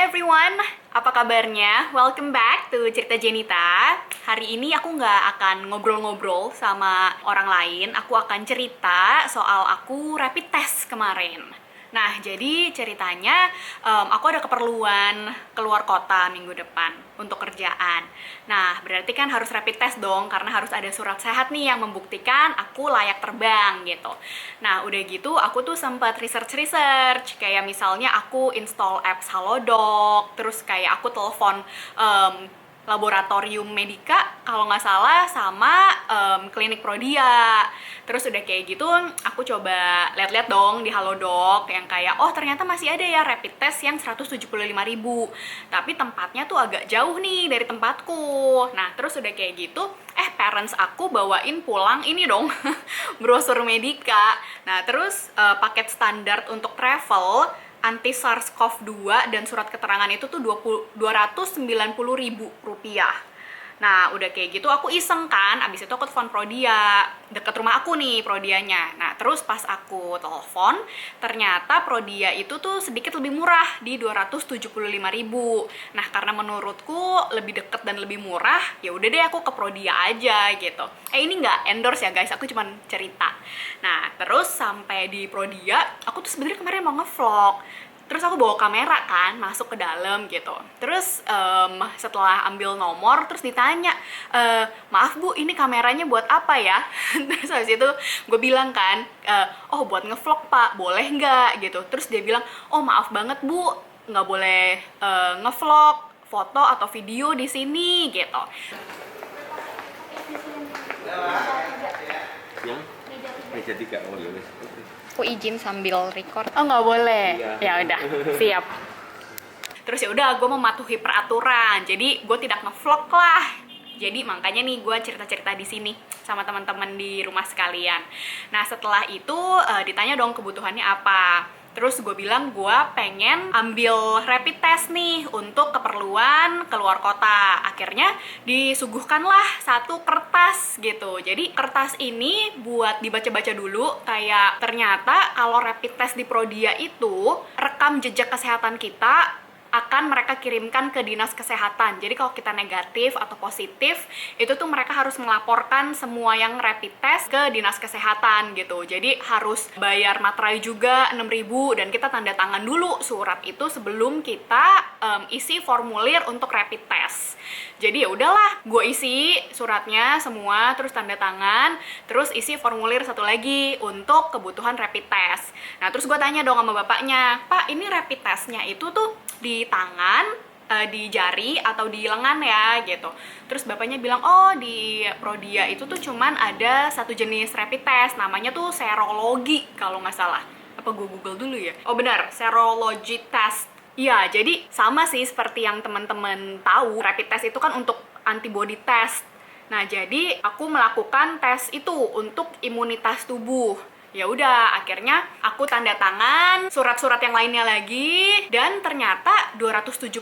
everyone, apa kabarnya? Welcome back to Cerita Jenita. Hari ini aku nggak akan ngobrol-ngobrol sama orang lain. Aku akan cerita soal aku rapid test kemarin. Nah, jadi ceritanya aku ada keperluan keluar kota minggu depan untuk kerjaan. Nah, berarti kan harus rapid test dong, karena harus ada surat sehat nih yang membuktikan aku layak terbang gitu. Nah, udah gitu aku tuh sempat research, kayak misalnya aku install apps Halodoc, terus kayak aku telepon Laboratorium Medica kalau nggak salah sama klinik Prodia. Terus udah kayak gitu aku coba lihat-lihat dong di Halodoc yang kayak oh ternyata masih ada ya rapid test yang 175.000, tapi tempatnya tuh agak jauh nih dari tempatku. Nah terus udah kayak gitu parents aku bawain pulang ini dong brosur Medica. Nah terus paket standar untuk travel anti SARS-CoV-2 dan surat keterangan itu tuh Rp290.000. Nah, udah kayak gitu aku iseng kan, abis itu aku telepon Prodia, deket rumah aku nih Prodianya. Nah, terus pas aku telepon, ternyata Prodia itu tuh sedikit lebih murah di 275.000. Nah, karena menurutku lebih deket dan lebih murah, ya udah deh aku ke Prodia aja gitu. Ini nggak endorse ya guys, aku cuman cerita. Nah, terus sampai di Prodia, aku tuh sebenarnya kemarin mau ngevlog. Terus aku bawa kamera kan, masuk ke dalam gitu. Terus setelah ambil nomor, terus ditanya, maaf bu, ini kameranya buat apa ya? Terus habis itu gue bilang kan, oh buat ngevlog pak, boleh nggak gitu. Terus dia bilang, oh maaf banget bu, nggak boleh ngevlog, foto atau video di sini gitu. Yang meja 3, oh ya wes. Aku izin sambil record. Oh nggak boleh. Iya. Ya udah, siap. Terus ya udah, gue mematuhi peraturan. Jadi gue tidak ngevlog lah. Jadi makanya nih gue cerita-cerita di sini sama teman-teman di rumah sekalian. Nah setelah itu ditanya dong kebutuhannya apa. Terus gue bilang gue pengen ambil rapid test nih untuk keperluan keluar kota. Akhirnya disuguhkanlah satu kertas gitu. Jadi kertas ini buat dibaca-baca dulu, kayak ternyata kalau rapid test di Prodia itu rekam jejak kesehatan kita akan mereka kirimkan ke dinas kesehatan. Jadi kalau kita negatif atau positif, itu tuh mereka harus melaporkan semua yang rapid test ke dinas kesehatan gitu. Jadi harus bayar materai juga 6.000 dan kita tanda tangan dulu surat itu sebelum kita isi formulir untuk rapid test. Jadi ya udahlah, gue isi suratnya semua, terus tanda tangan, terus isi formulir satu lagi untuk kebutuhan rapid test. Nah terus gue tanya dong sama bapaknya, Pak ini rapid testnya itu tuh di tangan, di jari atau di lengan ya gitu. Terus bapaknya bilang, oh di Prodia itu tuh cuman ada satu jenis rapid test, namanya tuh serologi kalau nggak salah. Apa gue google dulu ya? Oh benar, serology test. Iya, jadi sama sih seperti yang teman-teman tahu, rapid test itu kan untuk antibody test. Nah, jadi aku melakukan tes itu untuk imunitas tubuh. Ya udah, akhirnya aku tanda tangan surat-surat yang lainnya lagi, dan ternyata 275.000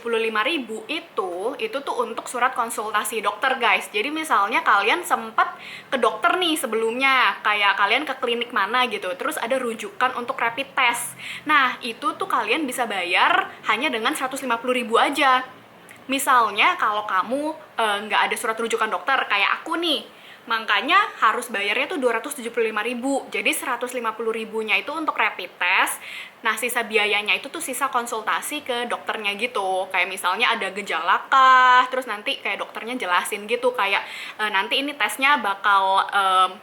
itu tuh untuk surat konsultasi dokter guys. Jadi misalnya kalian sempat ke dokter nih sebelumnya, kayak kalian ke klinik mana gitu, terus ada rujukan untuk rapid test. Nah itu tuh kalian bisa bayar hanya dengan 150.000 aja. Misalnya kalau kamu nggak ada surat rujukan dokter kayak aku nih, makanya harus bayarnya tuh 275.000. Jadi 150.000-nya itu untuk rapid test. Nah, sisa biayanya itu tuh sisa konsultasi ke dokternya gitu. Kayak misalnya ada gejala kah, terus nanti kayak dokternya jelasin gitu kayak nanti ini tesnya bakal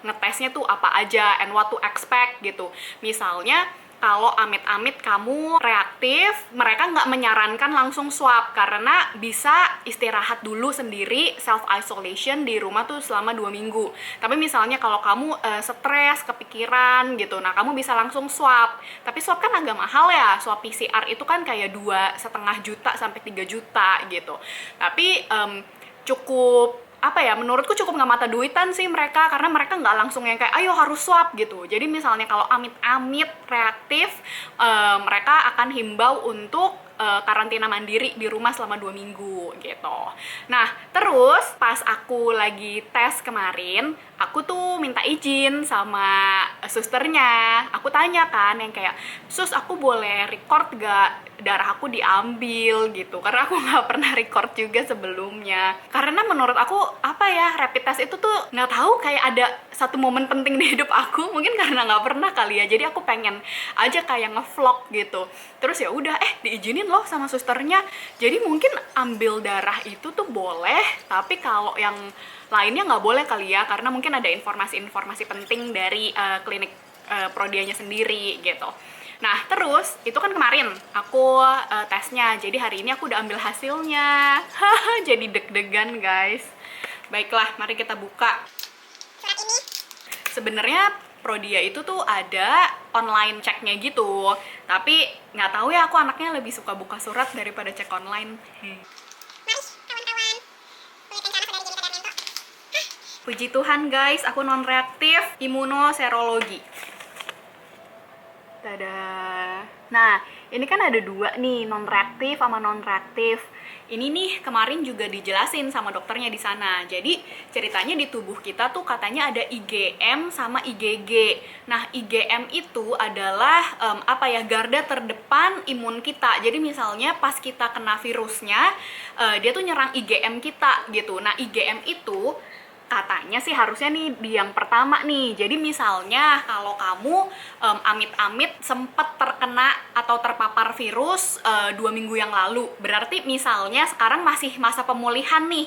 ngetesnya tuh apa aja and what to expect gitu. Misalnya kalau amit-amit kamu reaktif, mereka nggak menyarankan langsung swab karena bisa istirahat dulu sendiri, self-isolation di rumah tuh selama 2 minggu. Tapi misalnya kalau kamu stres, kepikiran gitu, nah kamu bisa langsung swab. Tapi swab kan agak mahal ya, swab PCR itu kan kayak 2,5 juta sampai 3 juta gitu. Tapi cukup apa ya, menurutku cukup nggak mata duitan sih mereka, karena mereka nggak langsung yang kayak ayo harus swab gitu. Jadi misalnya kalau amit-amit reaktif, mereka akan himbau untuk karantina mandiri di rumah selama 2 minggu gitu. Nah terus pas aku lagi tes kemarin, aku tuh minta izin sama susternya. Aku tanya kan yang kayak, sus aku boleh record gak darah aku diambil gitu, karena aku nggak pernah record juga sebelumnya. Karena menurut aku apa ya, rapid test itu tuh nggak tahu, kayak ada satu momen penting di hidup aku, mungkin karena nggak pernah kali ya, jadi aku pengen aja kayak ngevlog gitu. Terus ya udah diizinin loh sama susternya, jadi mungkin ambil darah itu tuh boleh, tapi kalau yang lainnya nggak boleh kali ya, karena mungkin ada informasi-informasi penting dari klinik Prodianya sendiri gitu. Nah, terus itu kan kemarin aku tesnya, jadi hari ini aku udah ambil hasilnya. Jadi deg-degan guys. Baiklah, mari kita buka. Surat ini Sebenarnya Prodia itu tuh ada online ceknya gitu, tapi nggak tahu ya, aku anaknya lebih suka buka surat daripada cek online. mari kawan-kawan. Kulit rencana sudah dikirim ke Darmento. Puji Tuhan guys, aku non-reaktif imunoserologi. Tada. Nah, ini kan ada dua nih, non-reaktif sama non-reaktif. Ini nih kemarin juga dijelasin sama dokternya di sana. Jadi ceritanya di tubuh kita tuh katanya ada IgM sama IgG. Nah, IgM itu adalah garda terdepan imun kita. Jadi misalnya pas kita kena virusnya, dia tuh nyerang IgM kita gitu. Nah, IgM itu katanya sih harusnya nih di yang pertama nih. Jadi misalnya kalau kamu amit-amit sempat terkena atau terpapar virus 2 minggu yang lalu, berarti misalnya sekarang masih masa pemulihan nih.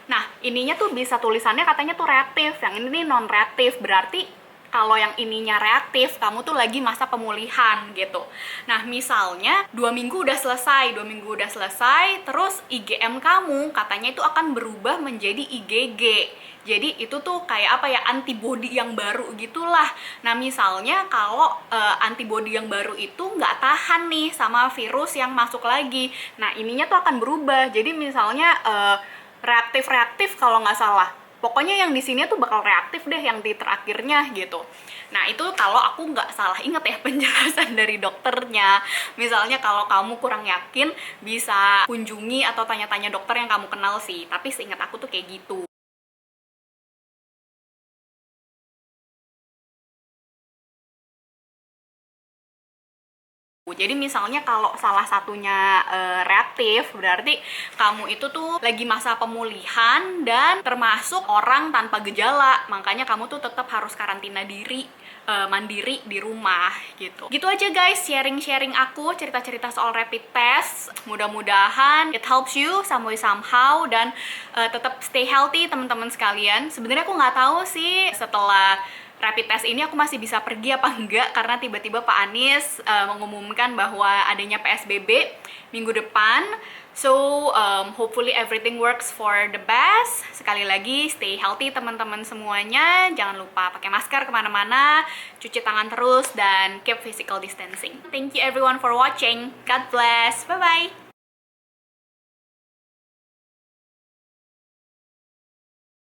Nah, ininya tuh bisa tulisannya katanya tuh reaktif, yang ini nih non reaktif. Berarti kalau yang ininya reaktif, kamu tuh lagi masa pemulihan gitu. Nah, misalnya 2 minggu udah selesai, terus IgM kamu katanya itu akan berubah menjadi IgG. Jadi itu tuh kayak apa ya, antibody yang baru gitulah. Nah, misalnya kalau antibody yang baru itu nggak tahan nih sama virus yang masuk lagi. Nah, ininya tuh akan berubah. Jadi misalnya reaktif kalau nggak salah. Pokoknya yang di sini tuh bakal reaktif deh yang di terakhirnya gitu. Nah, itu kalau aku nggak salah inget ya penjelasan dari dokternya. Misalnya kalau kamu kurang yakin, bisa kunjungi atau tanya-tanya dokter yang kamu kenal sih. Tapi seingat aku tuh kayak gitu. Jadi misalnya kalau salah satunya reaktif, berarti kamu itu tuh lagi masa pemulihan dan termasuk orang tanpa gejala. Makanya kamu tuh tetap harus karantina diri, mandiri di rumah gitu. Gitu aja guys, sharing-sharing aku, cerita-cerita soal rapid test. Mudah-mudahan it helps you some way somehow, dan tetap stay healthy teman-teman sekalian. Sebenarnya aku nggak tahu sih setelah rapid test ini aku masih bisa pergi apa enggak, karena tiba-tiba Pak Anies mengumumkan bahwa adanya PSBB minggu depan. So hopefully everything works for the best. Sekali lagi stay healthy teman-teman semuanya, jangan lupa pakai masker kemana-mana, cuci tangan terus, dan keep physical distancing. Thank you everyone for watching. God bless. Bye bye.